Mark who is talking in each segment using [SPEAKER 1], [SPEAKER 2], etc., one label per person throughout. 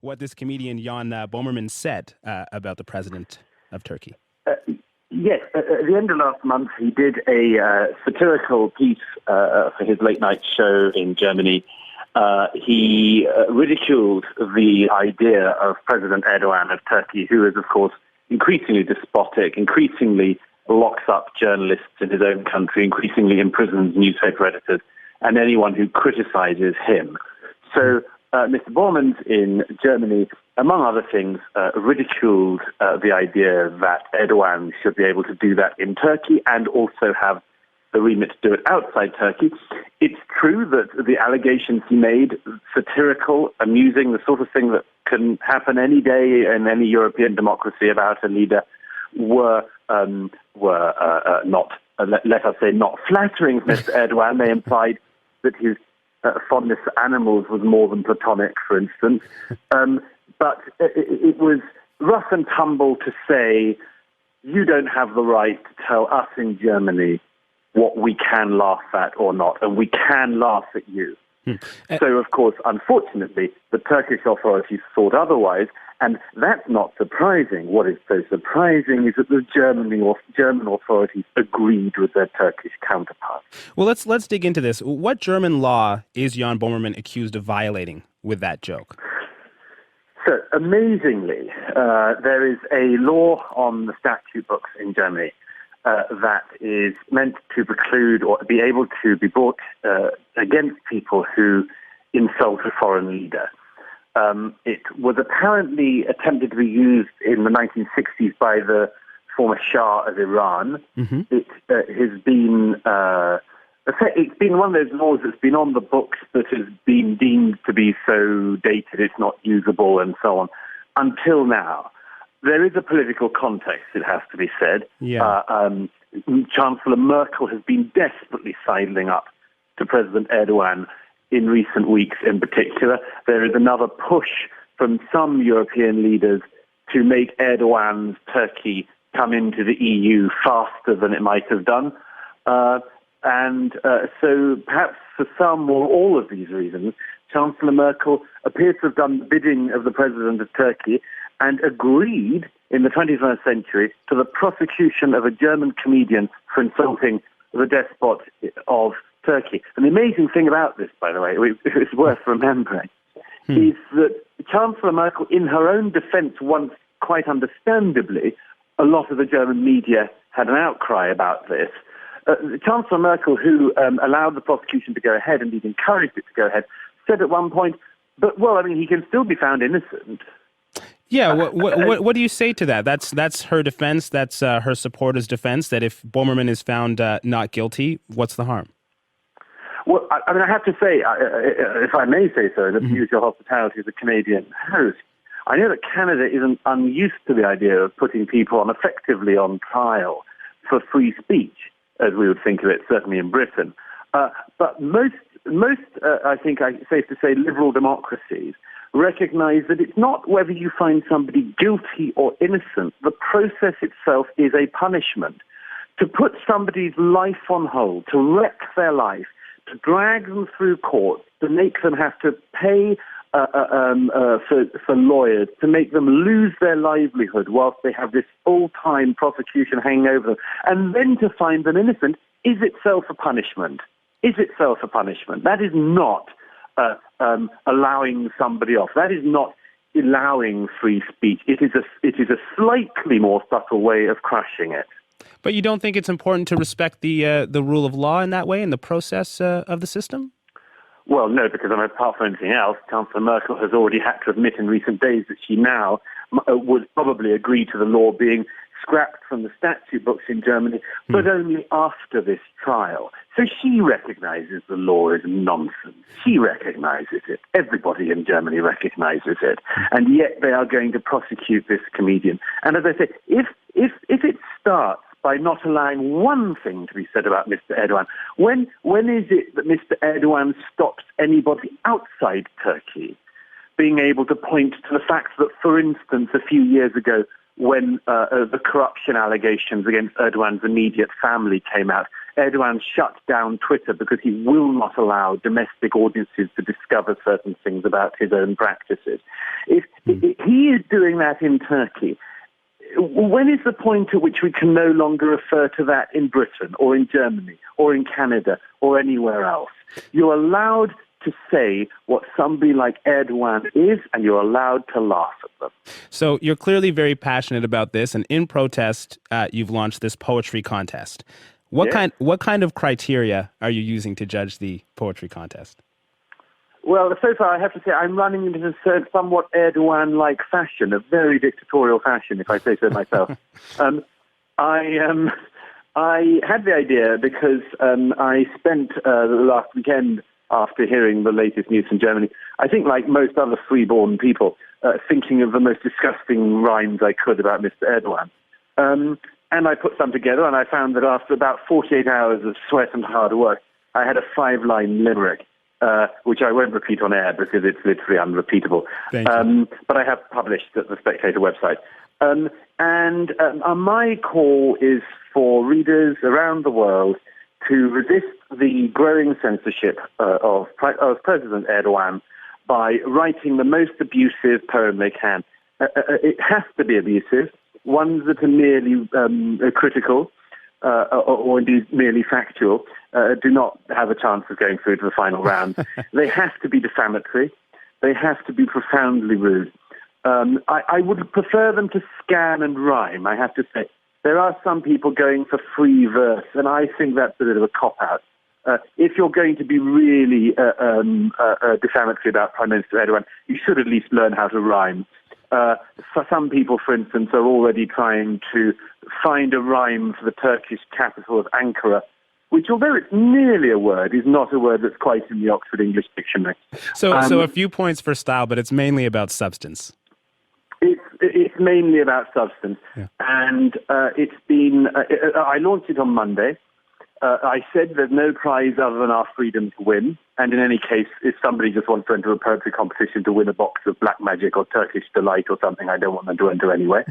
[SPEAKER 1] what this comedian Jan Bommerman said about the president of Turkey.
[SPEAKER 2] Yes, at the end of last month, he did a satirical piece for his late-night show in Germany. He ridiculed the idea of President Erdoğan of Turkey, who is, of course, increasingly despotic, increasingly locks up journalists in his own country, increasingly imprisons newspaper editors, and anyone who criticizes him. So Mr. Bormann in Germany, among other things, ridiculed the idea that Erdogan should be able to do that in Turkey and also have the remit to do it outside Turkey. It's true that the allegations he made, satirical, amusing, the sort of thing that can happen any day in any European democracy about a leader, were not, let us say, not flattering to Mr. Erdogan. They implied that his fondness for animals was more than platonic, for instance. But it was rough and tumble to say, you don't have the right to tell us in Germany what we can laugh at or not, and we can laugh at you. So, of course, unfortunately, the Turkish authorities thought otherwise, and that's not surprising. What is so surprising is that the German authorities agreed with their Turkish counterparts.
[SPEAKER 1] Well, let's dig into this. What German law is Jan Bommerman accused of violating with that joke?
[SPEAKER 2] So, amazingly, there is a law on the statute books in Germany that is meant to preclude or be able to be brought against people who insult a foreign leader. It was apparently attempted to be used in the 1960s by the former Shah of Iran. Mm-hmm. It has been it's been one of those laws that's been on the books that has been deemed to be so dated it's not usable and so on until now. There is a political context, it has to be said. Yeah. Chancellor Merkel has been desperately sidling up to President Erdogan in recent weeks in particular. There is another push from some European leaders to make Erdogan's Turkey come into the EU faster than it might have done. So perhaps for some or all of these reasons, Chancellor Merkel appears to have done the bidding of the President of Turkey and agreed in the 21st century to the prosecution of a German comedian for insulting the despot of Turkey. And the amazing thing about this, by the way, it's worth remembering, is that Chancellor Merkel, in her own defense once, quite understandably, a lot of the German media had an outcry about this. Chancellor Merkel, who allowed the prosecution to go ahead and indeed encouraged it to go ahead, said at one point, he can still be found innocent.
[SPEAKER 1] Yeah, what do you say to that? That's her defense, that's her supporters' defense, that if Bommerman is found not guilty, what's the harm?
[SPEAKER 2] Well, I have to say, if I may say so, and abuse your hospitality as a Canadian host, I know that Canada isn't unused to the idea of putting people effectively on trial for free speech, as we would think of it, certainly in Britain. But most, I think it's safe to say, liberal democracies recognize that it's not whether you find somebody guilty or innocent. The process itself is a punishment. To put somebody's life on hold, to wreck their life, to drag them through court, to make them have to pay for lawyers, to make them lose their livelihood whilst they have this full-time prosecution hanging over them, and then to find them innocent is itself a punishment. Is itself a punishment. That is not allowing somebody off. That is not allowing free speech. It is a slightly more subtle way of crushing it.
[SPEAKER 1] But you don't think it's important to respect the rule of law in that way, in the process of the system?
[SPEAKER 2] Well, no, because apart from anything else, Chancellor Merkel has already had to admit in recent days that she now would probably agree to the law being scrapped from the statute books in Germany, but only after this trial. So she recognizes the law is nonsense. She recognizes it. Everybody in Germany recognizes it. And yet they are going to prosecute this comedian. And as I say, if it starts by not allowing one thing to be said about Mr. Erdogan, when is it that Mr. Erdogan stops anybody outside Turkey being able to point to the fact that, for instance, a few years ago, when the corruption allegations against Erdogan's immediate family came out, Erdogan shut down Twitter because he will not allow domestic audiences to discover certain things about his own practices. If he is doing that in Turkey, when is the point at which we can no longer refer to that in Britain or in Germany or in Canada or anywhere else? You're allowed to say what somebody like Erdogan is, and you're allowed to laugh at them.
[SPEAKER 1] So you're clearly very passionate about this, and in protest, you've launched this poetry contest. What kind of criteria are you using to judge the poetry contest?
[SPEAKER 2] Well, so far I have to say I'm running into a somewhat Erdogan-like fashion, a very dictatorial fashion, if I say so myself. I had the idea because I spent the last weekend, after hearing the latest news from Germany, I think like most other free-born people, thinking of the most disgusting rhymes I could about Mr. Erdogan. And I put some together, and I found that after about 48 hours of sweat and hard work, I had a 5-line limerick, which I won't repeat on air because it's literally unrepeatable. But I have published at the Spectator website. My call is for readers around the world to resist the growing censorship of President Erdogan by writing the most abusive poem they can. It has to be abusive. Ones that are merely critical or indeed merely factual do not have a chance of going through to the final round. They have to be defamatory. They have to be profoundly rude. I would prefer them to scan and rhyme, I have to say. There are some people going for free verse, and I think that's a bit of a cop-out. If you're going to be really defamatory about Prime Minister Erdogan, you should at least learn how to rhyme. For some people, for instance, are already trying to find a rhyme for the Turkish capital of Ankara, which, although it's nearly a word, is not a word that's quite in the Oxford English Dictionary.
[SPEAKER 1] So a few points for style, but it's mainly about substance.
[SPEAKER 2] It's mainly about substance. Yeah. And it's been... I launched it on Monday. I said there's no prize other than our freedom to win. And in any case, if somebody just wants to enter a poetry competition to win a box of Black Magic or Turkish Delight or something, I don't want them to enter anyway.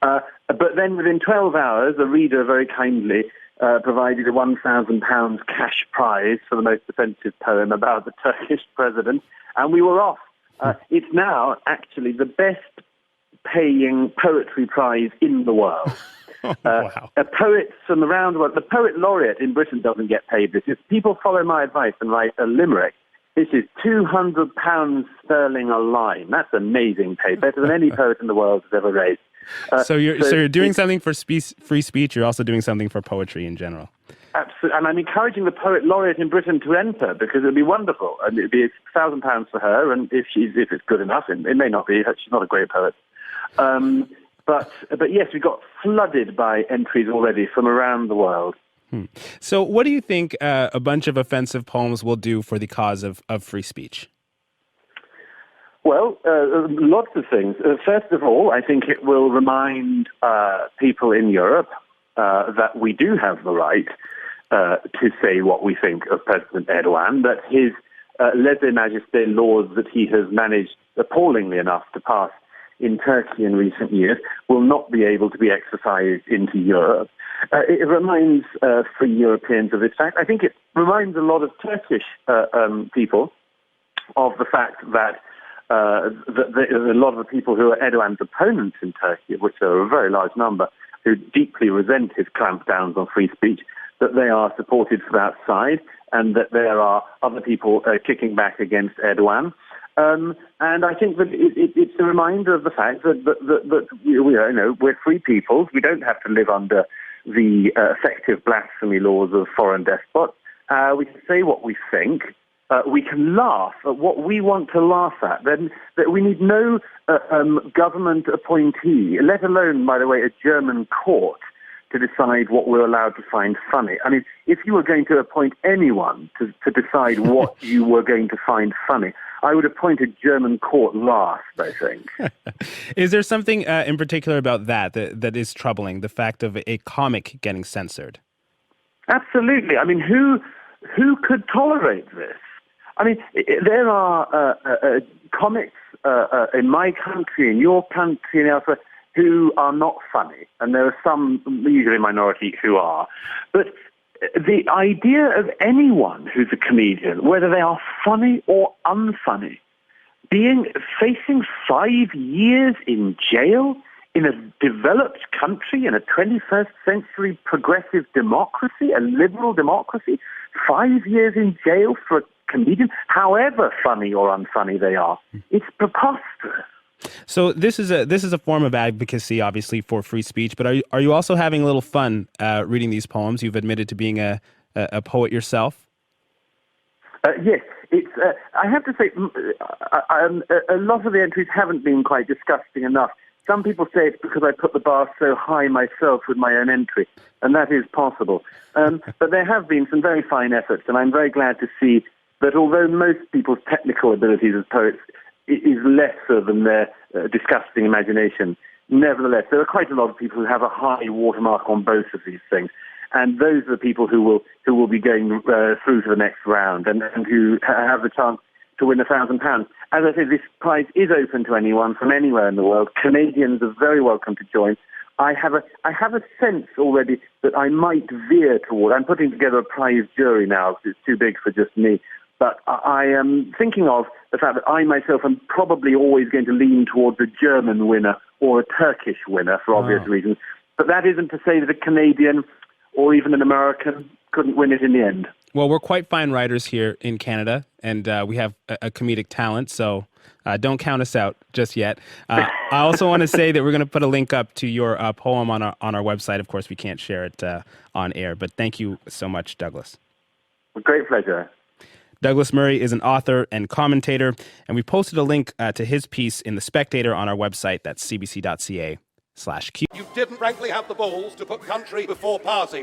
[SPEAKER 2] But then within 12 hours, a reader very kindly provided a £1,000 cash prize for the most offensive poem about the Turkish president, and we were off. It's now actually the best paying poetry prize in the world.
[SPEAKER 1] Wow.
[SPEAKER 2] Poets from around the world, the poet laureate in Britain doesn't get paid this. If people follow my advice and write a limerick, this is £200 sterling a line. That's amazing pay, better than any poet in the world has ever raised.
[SPEAKER 1] So you're doing something for free speech. You're also doing something for poetry in general.
[SPEAKER 2] Absolutely, and I'm encouraging the poet laureate in Britain to enter because it'd be wonderful, and it'd be £1,000 for her. And if it's good enough, it may not be. She's not a great poet. But yes, we got flooded by entries already from around the world.
[SPEAKER 1] So what do you think a bunch of offensive poems will do for the cause of free speech?
[SPEAKER 2] Well, lots of things. First of all, I think it will remind people in Europe that we do have the right to say what we think of President Erdogan, that his lèse-majesté laws that he has managed appallingly enough to pass in Turkey in recent years will not be able to be exercised into Europe. It reminds free Europeans of this fact. I think it reminds a lot of Turkish people of the fact that a lot of the people who are Erdogan's opponents in Turkey, which are a very large number, who deeply resent his clampdowns on free speech, that they are supported from outside and that there are other people kicking back against Erdogan. And I think that it's a reminder of the fact that we're free peoples. We don't have to live under the effective blasphemy laws of foreign despots. We can say what we think. We can laugh at what we want to laugh at. Then that we need no government appointee, let alone, by the way, a German court to decide what we're allowed to find funny. I mean, if you were going to appoint anyone to decide what you were going to find funny, I would appoint a German court last, I think.
[SPEAKER 1] Is there something in particular about that is troubling, the fact of a comic getting censored?
[SPEAKER 2] Absolutely. I mean, who could tolerate this? I mean, there are comics in my country, in your country, and elsewhere, who are not funny, and there are some, usually minority, who are. But the idea of anyone who's a comedian, whether they are funny or unfunny, facing 5 years in jail in a developed country, in a 21st century progressive democracy, a liberal democracy, 5 years in jail for a comedian, however funny or unfunny they are, it's preposterous.
[SPEAKER 1] So this is a form of advocacy, obviously, for free speech. But are you also having a little fun reading these poems? You've admitted to being a poet yourself.
[SPEAKER 2] Yes, it's. I have to say, a lot of the entries haven't been quite disgusting enough. Some people say it's because I put the bar so high myself with my own entry, and that is possible. But there have been some very fine efforts, and I'm very glad to see that although most people's technical abilities as poets is lesser than their disgusting imagination, nevertheless, there are quite a lot of people who have a high watermark on both of these things. And those are the people who will be going through to the next round and who have the chance to win £1,000. As I said, this prize is open to anyone from anywhere in the world. Canadians are very welcome to join. I have a sense already that I might veer toward. I'm putting together a prize jury now because it's too big for just me. But I am thinking of the fact that I myself am probably always going to lean towards a German winner or a Turkish winner for obvious reasons. But that isn't to say that a Canadian or even an American couldn't win it in the end.
[SPEAKER 1] Well, we're quite fine writers here in Canada, and we have a comedic talent, so don't count us out just yet. I also want to say that we're going to put a link up to your poem on our website. Of course, we can't share it on air, but thank you so much, Douglas.
[SPEAKER 2] With great pleasure.
[SPEAKER 1] Douglas Murray is an author and commentator, and we posted a link to his piece in The Spectator on our website. That's cbc.ca/Q.
[SPEAKER 3] You didn't, frankly, have the balls to put country before party.